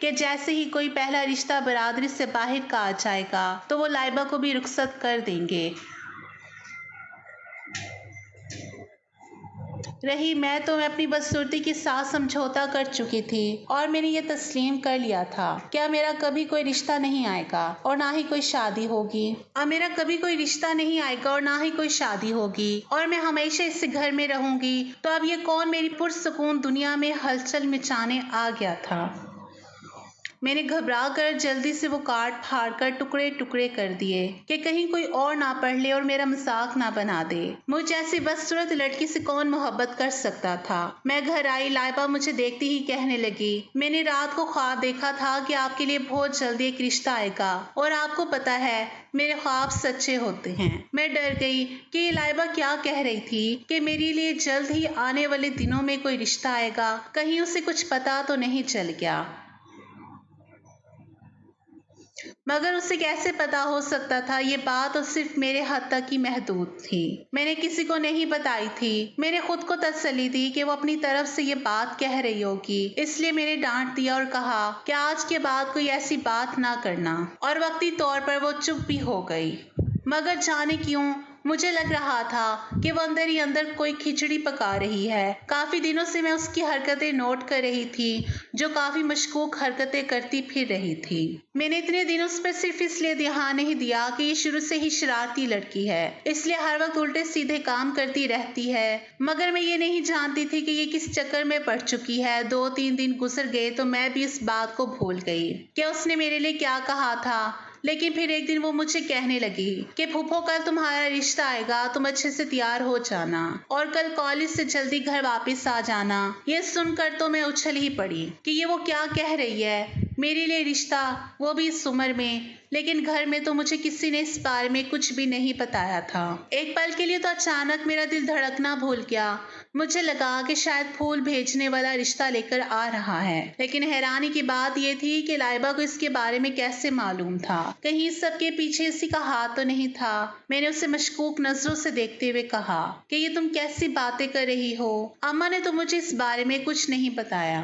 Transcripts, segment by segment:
کہ جیسے ہی کوئی پہلا رشتہ برادری سے باہر کا آ جائے گا تو وہ لائبہ کو بھی رخصت کر دیں گے۔ رہی میں تو اپنی بدصورتی کے ساتھ سمجھوتا کر چکی تھی اور میں نے یہ تسلیم کر لیا تھا کیا میرا کبھی کوئی رشتہ نہیں آئے گا اور نہ ہی کوئی شادی ہوگی، اور میرا کبھی کوئی رشتہ نہیں آئے گا اور نہ ہی کوئی شادی ہوگی، اور میں ہمیشہ اس گھر میں رہوں گی۔ تو اب یہ کون میری پرسکون دنیا میں ہلچل مچانے آ گیا تھا؟ میں نے گھبرا کر جلدی سے وہ کارڈ پھاڑ کر ٹکڑے ٹکڑے کر دیے کہ کہیں کوئی اور نہ پڑھ لے اور میرا مذاق نہ بنا دے۔ مجھ جیسی بدصورت لڑکی سے کون محبت کر سکتا تھا؟ میں گھر آئی، لائبہ مجھے دیکھتی ہی کہنے لگی، میں نے رات کو خواب دیکھا تھا کہ آپ کے لیے بہت جلدی ایک رشتہ آئے گا اور آپ کو پتہ ہے میرے خواب سچے ہوتے ہیں۔ میں ڈر گئی کہ یہ لائبہ کیا کہہ رہی تھی کہ میرے لیے جلد ہی آنے والے دنوں میں کوئی رشتہ آئے گا، کہیں اسے کچھ پتہ تو نہیں چل گیا۔ مگر اسے کیسے پتا ہو سکتا تھا؟ یہ بات تو صرف میرے حد تک ہی محدود تھی، میں نے کسی کو نہیں بتائی تھی۔ میں نے خود کو تسلی دی کہ وہ اپنی طرف سے یہ بات کہہ رہی ہوگی، اس لیے میں نے ڈانٹ دیا اور کہا کہ آج کے بعد کوئی ایسی بات نہ کرنا، اور وقتی طور پر وہ چپ بھی ہو گئی۔ مگر جانے کیوں مجھے لگ رہا تھا کہ وہ اندر ہی اندر کوئی کھچڑی پکا رہی ہے۔ کافی دنوں سے میں اس کی حرکتیں نوٹ کر رہی تھی جو کافی مشکوک حرکتیں کرتی پھر رہی تھی۔ میں نے اتنے دن اس پر صرف اس لیے دھیان نہیں دیا کہ یہ شروع سے ہی شرارتی لڑکی ہے، اس لیے ہر وقت الٹے سیدھے کام کرتی رہتی ہے، مگر میں یہ نہیں جانتی تھی کہ یہ کس چکر میں پڑ چکی ہے۔ 2-3 دن گزر گئے تو میں بھی اس بات کو بھول گئی کہ اس نے میرے لیے کیا کہا تھا، لیکن پھر ایک دن وہ مجھے کہنے لگی کہ پھوپھو کل تمہارا رشتہ آئے گا، تم اچھے سے تیار ہو جانا اور کل کالج سے جلدی گھر واپس آ جانا۔ یہ سن کر تو میں اچھل ہی پڑی کہ یہ وہ کیا کہہ رہی ہے، میرے لیے رشتہ، وہ بھی اس عمر میں۔ لیکن گھر میں تو مجھے کسی نے اس بارے میں کچھ بھی نہیں بتایا تھا۔ ایک پل کے لیے تو اچانک میرا دل دھڑکنا بھول گیا، مجھے لگا کہ شاید پھول بھیجنے والا رشتہ لے کر آ رہا ہے۔ لیکن حیرانی کی بات یہ تھی کہ لائبہ کو اس کے بارے میں کیسے معلوم تھا؟ کہیں اس سب کے پیچھے اسی کا ہاتھ تو نہیں تھا؟ میں نے اسے مشکوک نظروں سے دیکھتے ہوئے کہا کہ یہ تم کیسی باتیں کر رہی ہو؟ اماں نے تو مجھے اس بارے میں کچھ نہیں بتایا۔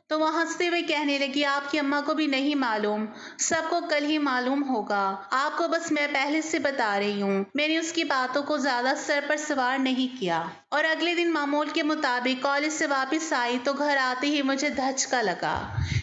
تو وہ ہنستے ہوئے کہنے لگی، آپ کی اماں کو بھی نہیں معلوم، سب کو کل ہی معلوم ہوگا، آپ کو بس میں پہلے سے بتا رہی ہوں۔ میں نے اس کی باتوں کو زیادہ سر پر سوار نہیں کیا اور اگلے دن معمول کے مطابق کالج سے واپس آئی تو گھر آتے ہی مجھے دھچکا لگا،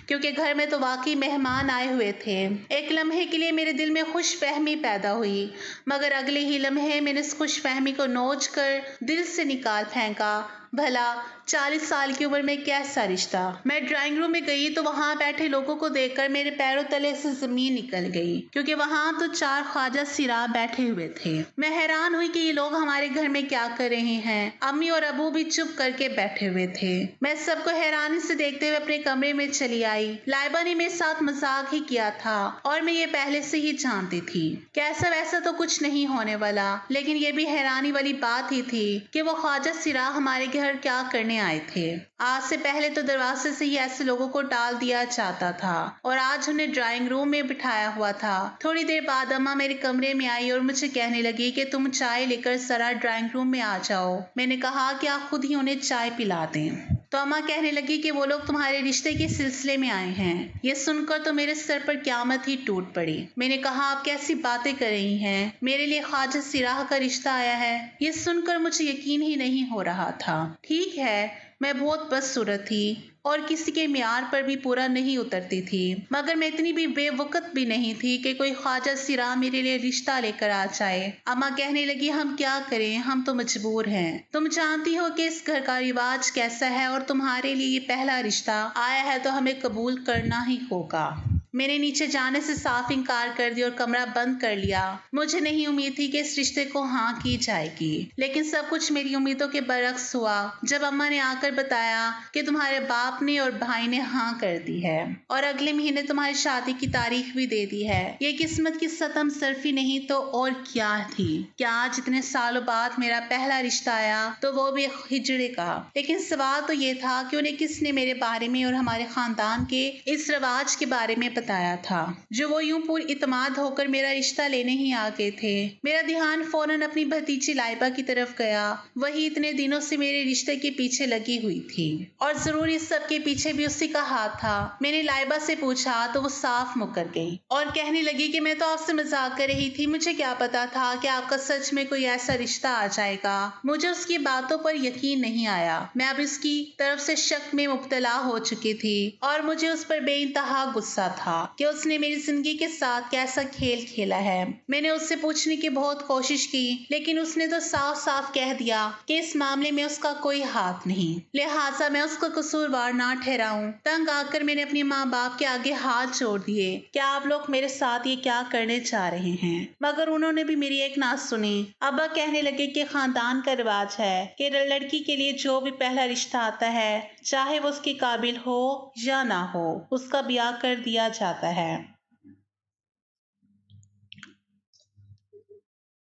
کیونکہ گھر میں تو واقعی مہمان آئے ہوئے تھے۔ ایک لمحے کے لیے میرے دل میں خوش فہمی پیدا ہوئی، مگر اگلے ہی لمحے میں نے اس خوش فہمی کو نوچ کر دل سے نکال پھینکا۔ بھلا 40 سال کی عمر میں کیسا رشتہ؟ میں ڈرائنگ روم میں گئی تو وہاں بیٹھے لوگوں کو دیکھ کر میرے پیروں تلے سے زمین نکل گئی، کیونکہ وہاں تو 4 خواجہ سرا بیٹھے ہوئے تھے۔ میں حیران ہوئی کہ یہ لوگ ہمارے گھر میں کیا کر رہے ہیں۔ امی اور ابو بھی چپ کر کے بیٹھے ہوئے تھے۔ میں سب کو حیرانی سے دیکھتے ہوئے اپنے کمرے میں چلی آئی۔ لائبہ نے میرے ساتھ مذاق ہی کیا تھا اور میں یہ پہلے سے ہی جانتی تھی کہ ایسا ویسا تو کچھ نہیں ہونے والا، لیکن یہ بھی حیرانی والی بات ہی تھی کہ وہ خواجہ سرا ہمارے گھر کیا کرنے آئے تھے۔ آج سے پہلے تو دروازے سے ہی ایسے لوگوں کو ٹال دیا جاتا تھا اور آج انہیں ڈرائنگ روم میں بٹھایا ہوا تھا۔ تھوڑی دیر بعد اماں میرے کمرے میں آئی اور مجھے کہنے لگی کہ تم چائے لے کر ذرا ڈرائنگ روم میں آ جاؤ۔ میں نے کہا کہ آپ خود ہی انہیں چائے پلا دیں۔ تو اماں کہنے لگی کہ وہ لوگ تمہارے رشتے کے سلسلے میں آئے ہیں۔ یہ سن کر تو میرے سر پر قیامت ہی ٹوٹ پڑی۔ میں نے کہا، آپ کیسی باتیں کر رہی ہیں؟ میرے لیے خواجہ سراہ کا رشتہ آیا ہے؟ یہ سن کر مجھے یقین ہی نہیں ہو رہا تھا۔ ٹھیک ہے، میں بہت بدصورت تھی اور کسی کے معیار پر بھی پورا نہیں اترتی تھی، مگر میں اتنی بھی بے وقت بھی نہیں تھی کہ کوئی خواجہ سرا میرے لیے رشتہ لے کر آ جائے۔ اماں کہنے لگی، ہم کیا کریں، ہم تو مجبور ہیں۔ تم جانتی ہو کہ اس گھر کا رواج کیسا ہے اور تمہارے لیے یہ پہلا رشتہ آیا ہے تو ہمیں قبول کرنا ہی ہوگا۔ میں نے نیچے جانے سے صاف انکار کر دیا اور کمرہ بند کر لیا۔ مجھے نہیں امید تھی کہ اس رشتے کو ہاں کی جائے گی، لیکن سب کچھ میری امیدوں کے برعکس ہوا جب اماں نے آ کر بتایا کہ تمہارے باپ نے اور بھائی نے ہاں کر دی ہے اور اگلے مہینے تمہاری شادی کی تاریخ بھی دے دی ہے۔ یہ قسمت کی ستم صرفی نہیں تو اور کیا تھی کہ آج اتنے سالوں بعد میرا پہلا رشتہ آیا، تو وہ بھی ہجڑے کا۔ لیکن سوال تو یہ تھا کہ انہیں کس نے میرے بارے میں اور ہمارے خاندان کے اس رواج کے بارے میں بتایا تھا، جو وہ یوں پر اعتماد ہو کر میرا رشتہ لینے ہی آ گئے تھے۔ میرا دھیان فوراً اپنی بھتیجی لائبہ کی طرف گیا۔ وہی اتنے دنوں سے میرے رشتے کے پیچھے لگی ہوئی تھی، اور ضرور اس سب کے پیچھے بھی اسی کا ہاتھ تھا۔ میں نے لائبہ سے پوچھا تو وہ صاف مکر گئی اور کہنے لگی کہ میں تو آپ سے مذاق کر رہی تھی، مجھے کیا پتا تھا کہ آپ کا سچ میں کوئی ایسا رشتہ آ جائے گا۔ مجھے اس کی باتوں پر یقین نہیں آیا۔ میں اب اس کی طرف سے شک میں مبتلا ہو چکی تھی اور مجھے اس پر بے انتہا غصہ تھا کہ اس نے میری زندگی کے ساتھ کیسا کھیل کھیلا ہے۔ میں نے اس سے پوچھنے کی بہت کوشش کی، لیکن اس نے تو صاف صاف کہہ دیا کہ اس معاملے میں اس کا کوئی ہاتھ نہیں، لہٰذا میں اس کو قصوروار نہ ٹھہراؤں۔ تنگ آ کر میں نے اپنے ماں باپ کے آگے ہاتھ جوڑ دیے کہ آپ لوگ میرے ساتھ یہ کیا کرنے چاہ رہے ہیں، مگر انہوں نے بھی میری ایک نہ سنی۔ ابا کہنے لگے کہ خاندان کا رواج ہے کہ لڑکی کے لیے جو بھی پہلا رشتہ آتا ہے، چاہے وہ اس کے قابل ہو یا نہ ہو، اس کا بیاہ کر دیا جاتا ہے۔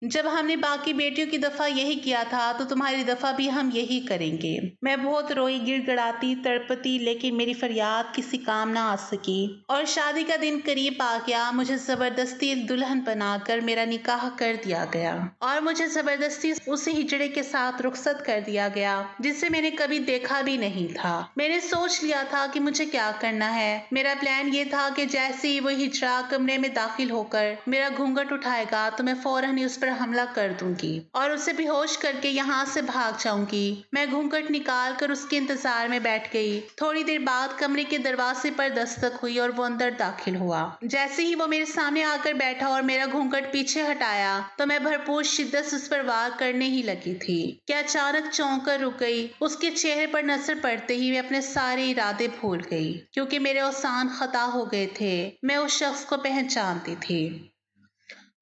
جب ہم نے باقی بیٹیوں کی دفعہ یہی کیا تھا تو تمہاری دفعہ بھی ہم یہی کریں گے۔ میں بہت روئی، گڑ گڑاتی، تڑپتی، لیکن میری فریاد کسی کام نہ آ سکی، اور شادی کا دن قریب آ گیا۔ مجھے زبردستی دلہن بنا کر میرا نکاح کر دیا گیا اور مجھے زبردستی اسی ہجڑے کے ساتھ رخصت کر دیا گیا جسے میں نے کبھی دیکھا بھی نہیں تھا۔ میں نے سوچ لیا تھا کہ مجھے کیا کرنا ہے۔ میرا پلان یہ تھا کہ جیسے ہی وہ ہجڑا کمرے میں داخل ہو کر میرا گھونگھٹ اٹھائے گا تو میں فوراً ہی اس پر حملہ کر دوں گی اور اسے بے ہوش کر کے یہاں سے بھاگ جاؤں گی۔ میں گھونگھٹ نکال کر اس کے انتظار میں بیٹھ گئی۔ تھوڑی دیر بعد کمرے کے دروازے پر دستک ہوئی اور وہ اندر داخل ہوا۔ جیسے ہی وہ میرے سامنے آ کر بیٹھا اور میرا گھونگھٹ پیچھے ہٹایا تو میں بھرپور شدت سے اس پر وار کرنے ہی لگی تھی کہ اچانک چونک کر رک گئی۔ اس کے چہرے پر نظر پڑتے ہی میں اپنے سارے ارادے بھول گئی، کیونکہ میرے اوزان خطا ہو گئے تھے۔ میں اس شخص کو پہچانتی تھی۔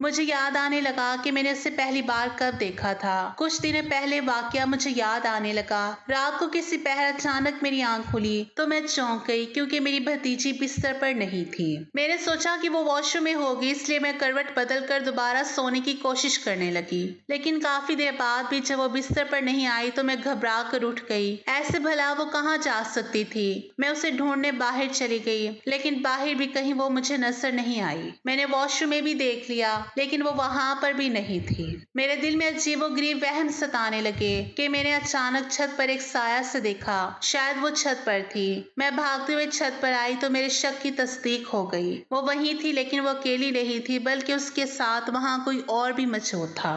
مجھے یاد آنے لگا کہ میں نے اسے پہلی بار کب دیکھا تھا۔ کچھ دن پہلے واقعہ مجھے یاد آنے لگا۔ رات کو کسی پہر اچانک میری آنکھ کھلی تو میں چونک گئی، کیونکہ میری بھتیجی بستر پر نہیں تھی۔ میں نے سوچا کہ وہ واش روم میں ہوگی، اس لیے میں کروٹ بدل کر دوبارہ سونے کی کوشش کرنے لگی، لیکن کافی دیر بعد بھی جب وہ بستر پر نہیں آئی تو میں گھبرا کر اٹھ گئی۔ ایسے بھلا وہ کہاں جا سکتی تھی؟ میں اسے ڈھونڈنے باہر چلی گئی، لیکن باہر بھی کہیں وہ مجھے نظر نہیں آئی۔ میں نے واش روم میں بھی دیکھ لیا، لیکن وہ وہاں پر بھی نہیں تھی۔ میرے دل میں عجیب و غریب وہم ستانے لگے کہ میں نے اچانک چھت پر ایک سایہ سے دیکھا، شاید وہ چھت پر تھی۔ میں بھاگتے ہوئے چھت پر آئی تو میرے شک کی تصدیق ہو گئی۔ وہ وہیں تھی، لیکن وہ اکیلی نہیں تھی، بلکہ اس کے ساتھ وہاں کوئی اور بھی موجود تھا۔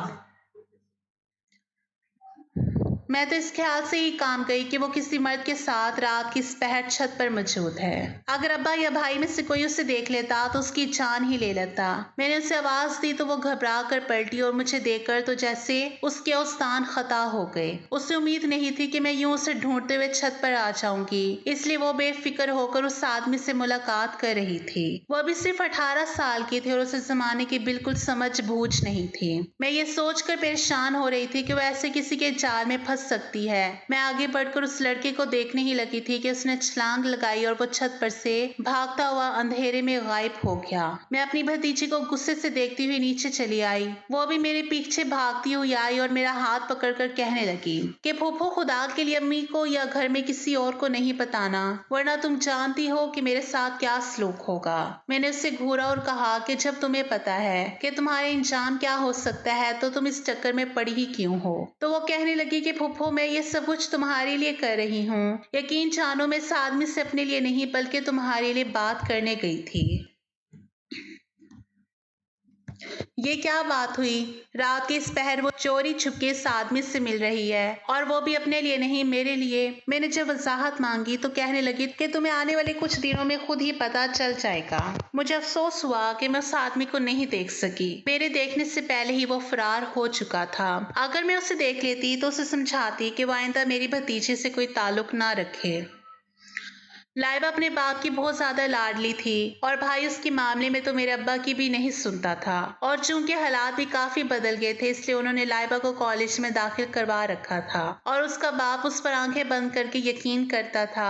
میں تو اس خیال سے ہی کام گئی کہ وہ کسی مرد کے ساتھ رات کی اس پہر چھت پر موجود ہے۔ اگر ابا یا بھائی میں سے کوئی اسے دیکھ لیتا تو اس کی جان ہی لے لیتا۔ میں نے اسے آواز دی تو وہ گھبرا کر پلٹی اور مجھے دیکھ کر تو جیسے اس کے اوزان خطا ہو گئے۔ اسے امید نہیں تھی کہ میں یوں اسے ڈھونڈتے ہوئے چھت پر آ جاؤں گی، اس لیے وہ بے فکر ہو کر اس آدمی سے ملاقات کر رہی تھی۔ وہ ابھی صرف 18 سال کی تھی اور اسے زمانے کی بالکل سمجھ بوجھ نہیں تھی۔ میں یہ سوچ کر پریشان ہو رہی تھی کہ وہ ایسے کسی کے جال میں پھنس سکتی ہے۔ میں آگے بڑھ کر اس لڑکے کو دیکھنے ہی لگی تھی کہ اس نے چھلانگ لگائی اور وہ چھت پر سے بھاگتا ہوا اندھیرے میں غائب ہو گیا۔ میں اپنی بھتیجی کو غصے سے دیکھتی ہوئی نیچے چلی آئی۔ وہ بھی میرے پیچھے بھاگتی ہوئی آئی اور میرا ہاتھ پکڑ کر کہنے لگی کہ پھوپھو، خدا کے لیے امی کو یا گھر میں کسی اور کو نہیں بتانا، ورنہ تم جانتی ہو کہ میرے ساتھ کیا سلوک ہوگا۔ میں نے اسے گھورا اور کہا کہ جب تمہیں پتا ہے کہ تمہارے انجام کیا ہو سکتا ہے تو تم اس چکر میں پڑی ہی کیوں ہو؟ تو وہ کہنے لگی کہ پھوپھو، میں یہ سب کچھ تمہارے لیے کر رہی ہوں۔ یقین جانو میں اس آدمی سے اپنے لیے نہیں بلکہ تمہارے لیے بات کرنے گئی تھی۔ یہ کیا بات ہوئی؟ رات کے اس پہر وہ چوری چھپکے اس آدمی سے مل رہی ہے، اور وہ بھی اپنے لیے نہیں، میرے لیے۔ میں نے جب وضاحت مانگی تو کہنے لگی کہ تمہیں آنے والے کچھ دنوں میں خود ہی پتہ چل جائے گا۔ مجھے افسوس ہوا کہ میں اس آدمی کو نہیں دیکھ سکی۔ میرے دیکھنے سے پہلے ہی وہ فرار ہو چکا تھا۔ اگر میں اسے دیکھ لیتی تو اسے سمجھاتی کہ وہ آئندہ میری بھتیجی سے کوئی تعلق نہ رکھے۔ لائبہ اپنے باپ کی بہت زیادہ لاڈلی تھی، اور بھائی اس کے معاملے میں تو میرے ابا کی بھی نہیں سنتا تھا، اور چونکہ حالات بھی کافی بدل گئے تھے اس لیے انہوں نے لائبہ کو کالج میں داخل کروا رکھا تھا، اور اس کا باپ اس پر آنکھیں بند کر کے یقین کرتا تھا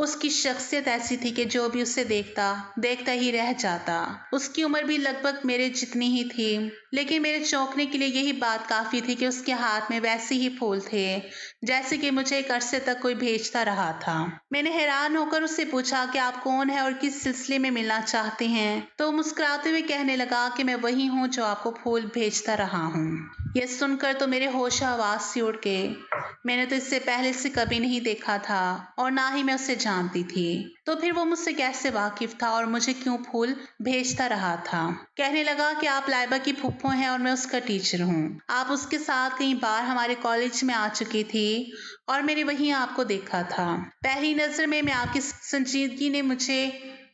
اس کی شخصیت ایسی تھی کہ جو بھی اسے دیکھتا ہی رہ جاتا۔ اس کی عمر بھی لگ بھگ میرے جتنی ہی تھی، لیکن میرے چونکنے کے لیے یہی بات کافی تھی کہ اس کے ہاتھ میں ویسے ہی پھول تھے جیسے کہ مجھے ایک عرصے تک کوئی بھیجتا رہا تھا۔ میں نے حیران ہو کر اس سے پوچھا کہ آپ کون ہیں اور کس سلسلے میں ملنا چاہتے ہیں، تو وہ مسکراتے ہوئے کہنے لگا کہ میں وہی ہوں جو آپ کو پھول بھیجتا رہا ہوں۔ یہ سن کر تو میرے ہوش حواس سے اڑ گئے۔ میں نے تو اس سے پہلے سے کبھی نہیں دیکھا تھا اور نہ ہی میں اسے جانتی تھی، تو پھر وہ مجھ سے کیسے واقف تھا اور مجھے کیوں پھول بھیجتا رہا تھا؟ کہنے لگا کہ آپ لائبہ کی پھپھو ہیں اور میں اس کا ٹیچر ہوں۔ آپ اس کے ساتھ کئی بار ہمارے کالج میں آ چکی تھی اور میں نے وہیں آپ کو دیکھا تھا۔ پہلی نظر میں آپ کی سنجیدگی نے مجھے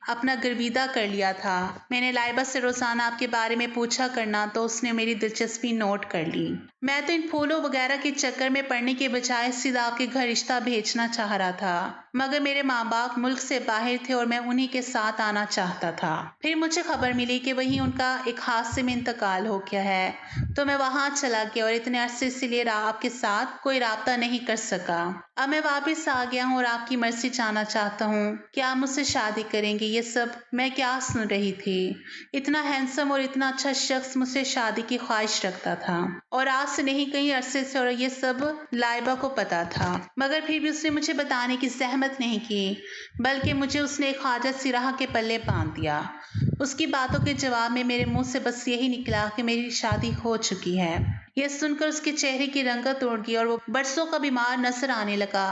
اپنا گرویدہ کر لیا تھا۔ میں نے لائبہ سے روزانہ آپ کے بارے میں پوچھا کرنا تو اس نے میری دلچسپی نوٹ کر لی۔ میں تو ان پھولوں وغیرہ کے چکر میں پڑنے کے بجائے سیدھا آپ کے گھر رشتہ بھیجنا چاہ رہا تھا، مگر میرے ماں باپ ملک سے باہر تھے اور میں انہی کے ساتھ آنا چاہتا تھا۔ پھر مجھے خبر ملی کہ وہیں ان کا ایک حادثے میں انتقال ہو گیا ہے، تو میں وہاں چلا گیا اور اتنے عرصے سے لیے آپ کے ساتھ کوئی رابطہ نہیں کر سکا۔ اب میں واپس آ گیا ہوں اور آپ کی مرضی جاننا چاہتا ہوں کہ آپ مجھ سے شادی کریں گے۔ یہ سب میں کیا سن رہی تھی؟ اتنا ہینسم اور اتنا اچھا شخص مجھ سے شادی کی خواہش رکھتا تھا، اور آج سے نہیں کئی عرصے سے، اور یہ سب لائبہ کو پتا تھا، مگر پھر بھی اس نے مجھے بتانے کی زحمت نہیں کی، بلکہ مجھے اس نے ایک خواجہ سراہ کے پلے باندھ دیا۔ اس کی باتوں کے جواب میں میرے منہ سے بس یہی نکلا کہ میری شادی ہو چکی ہے۔ یہ سن کر اس کے چہرے کی رنگت اڑ گئی اور وہ برسوں کا بیمار نظر آنے لگا،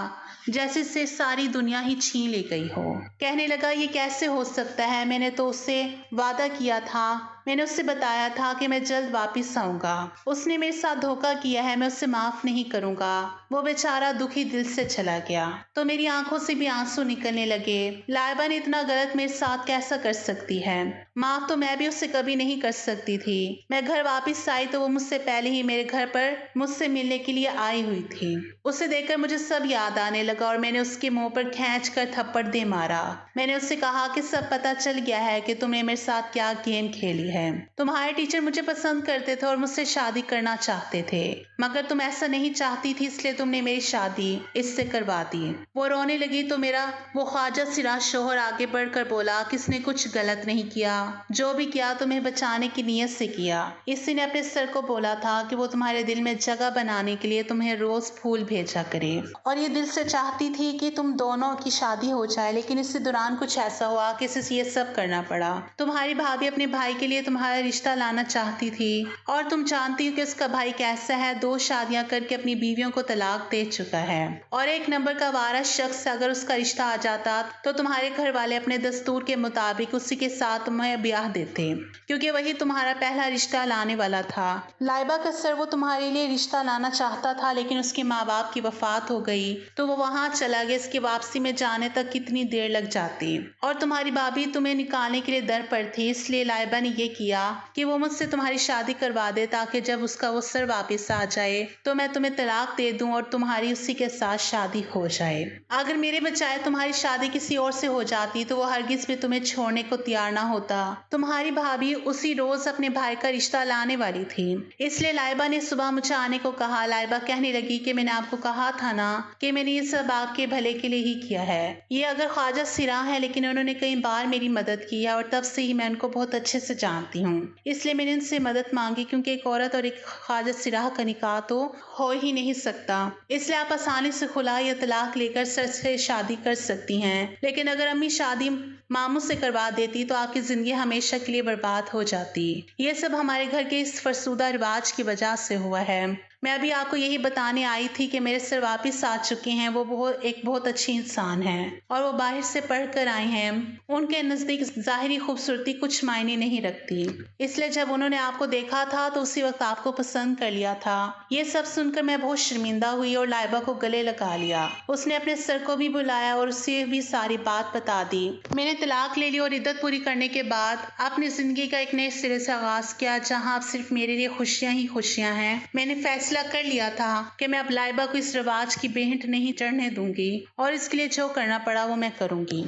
جیسے سے ساری دنیا ہی چھین لی گئی ہو۔ کہنے لگا یہ کیسے ہو سکتا ہے؟ میں نے تو اس سے وعدہ کیا تھا، میں نے اس سے بتایا تھا کہ میں جلد واپس آؤں گا۔ اس نے میرے ساتھ دھوکہ کیا ہے، میں اسے معاف نہیں کروں گا۔ وہ بیچارہ دکھی دل سے چلا گیا۔ تو میری آنکھوں سے بھی آنسو نکلنے لگے۔ لائبہ نے اتنا غلط میرے ساتھ کیسا کر سکتی ہے؟ معاف تو میں بھی اسے کبھی نہیں کر سکتی تھی۔ میں گھر واپس آئی تو وہ مجھ سے پہلے ہی میرے گھر پر مجھ سے ملنے کے لیے آئی ہوئی تھی۔ اسے دیکھ کر مجھے سب یاد آنے لگا اور میں نے اس کے منہ پر کھینچ کر تھپڑ دے مارا۔ میں نے اس سے کہا کہ سب پتہ چل گیا ہے کہ تم نے میرے ساتھ کیا گیم کھیلی ہے۔ تمہارے ٹیچر مجھے پسند کرتے تھے اور مجھ سے شادی کرنا چاہتے تھے، مگر تم ایسا نہیں چاہتی تھی، اس لیے تم نے میری شادی اس سے کروا دی۔ وہ رونے لگی تو میرا وہ خواجہ سراہ شوہر آگے بڑھ کر بولا کہ اس نے کچھ غلط نہیں کیا، جو بھی کیا تمہیں بچانے کی نیت سے کیا۔ اسی نے اپنے سر کو بولا تھا کہ وہ تمہارے دل میں جگہ بنانے کے لیے تمہیں روز پھول بھیجا کرے، اور یہ دل سے چاہتی تھی کہ تم دونوں کی شادی ہو جائے، لیکن اس دوران کچھ ایسا ہوا کہ اسے یہ سب کرنا پڑا۔ تمہاری بھابھی اپنے بھائی کے لیے تمہارا رشتہ لانا چاہتی تھی، اور تم جانتی ہو کہ اس کا بھائی کیسا ہے، 2 شادیاں کر کے اپنی بیویوں کو طلاق دے چکا ہے، اور 1 نمبر کا آوارہ شخص اگر اس کا رشتہ آ جاتا تو تمہارے گھر والے اپنے دستور کے مطابق اسی کے ساتھ تمہیں بیاہ دیتے، کیونکہ وہی تمہارا پہلا رشتہ لانے والا تھا۔ لائبہ کا سر وہ تمہارے لیے رشتہ لانا چاہتا تھا، لیکن اس کے ماں باپ کی وفات ہو گئی تو وہ وہاں چلا گیا۔ اس کی واپسی میں جانے تک کتنی دیر لگ جاتی، اور تمہاری بھابھی تمہیں نکالنے کے لیے در پر تھی، اس لیے لائبہ نے یہ کیا کہ وہ مجھ سے تمہاری شادی کروا دے، تاکہ جب اس کا وہ سر واپس آ جائے تو میں تمہیں طلاق دے دوں اور تمہاری اسی کے ساتھ شادی ہو جائے۔ اگر میرے بجائے تمہاری شادی کسی اور سے ہو جاتی تو وہ ہرگز بھی تمہیں چھوڑنے کو تیار نہ ہوتا۔ تمہاری بھابھی اسی روز اپنے بھائی کا رشتہ لانے والی تھی، اس لیے لائبہ نے صبح مجھے آنے کو کہا۔ لائبہ کہنے لگی کہ میں نے آپ کو کہا تھا نا کہ میں نے یہ سب آپ کے بھلے کے لیے ہی کیا ہے۔ یہ اگر خواجہ سراہ ہے، لیکن انہوں نے کئی بار میری مدد کی ہے، اور تب سے ہی میں ان کو بہت اچھے سے جانتی ہوں، اس لیے میں نے ان سے مدد مانگی، کیونکہ ایک عورت اور ایک خواجہ سراہ کا نکاح تو ہو ہی نہیں سکتا، اس لیے آپ آسانی سے خلا یا طلاق لے کر سر سے شادی کر سکتی ہیں، لیکن اگر امی شادی ماموں سے کروا دیتی تو آپ کی زندگی ہمیشہ کے لیے برباد ہو جاتی۔ یہ سب ہمارے گھر کے اس فرسودہ رواج کی وجہ سے ہوا ہے۔ میں ابھی آپ کو یہی بتانے آئی تھی کہ میرے سر واپس آ چکے ہیں۔ وہ ایک بہت اچھی انسان ہے، اور وہ باہر سے پڑھ کر آئے ہیں۔ ان کے نزدیک ظاہری خوبصورتی کچھ معنی نہیں رکھتی، اس لیے جب انہوں نے آپ کو دیکھا تھا تو اسی وقت آپ کو پسند کر لیا تھا۔ یہ سب سن کر میں بہت شرمندہ ہوئی اور لائبہ کو گلے لگا لیا۔ اس نے اپنے سر کو بھی بلایا اور اسے بھی ساری بات بتا دی۔ میں نے طلاق لے لی اور عدت پوری کرنے کے بعد اپنی زندگی کا ایک نئے سرے سے آغاز کیا، جہاں اب صرف میرے لیے خوشیاں ہی خوشیاں ہیں۔ میں نے فیصلہ کر لیا تھا کہ میں اب لائبہ کو اس رواج کی بہنٹ نہیں چڑھنے دوں گی، اور اس کے لیے جو کرنا پڑا وہ میں کروں گی۔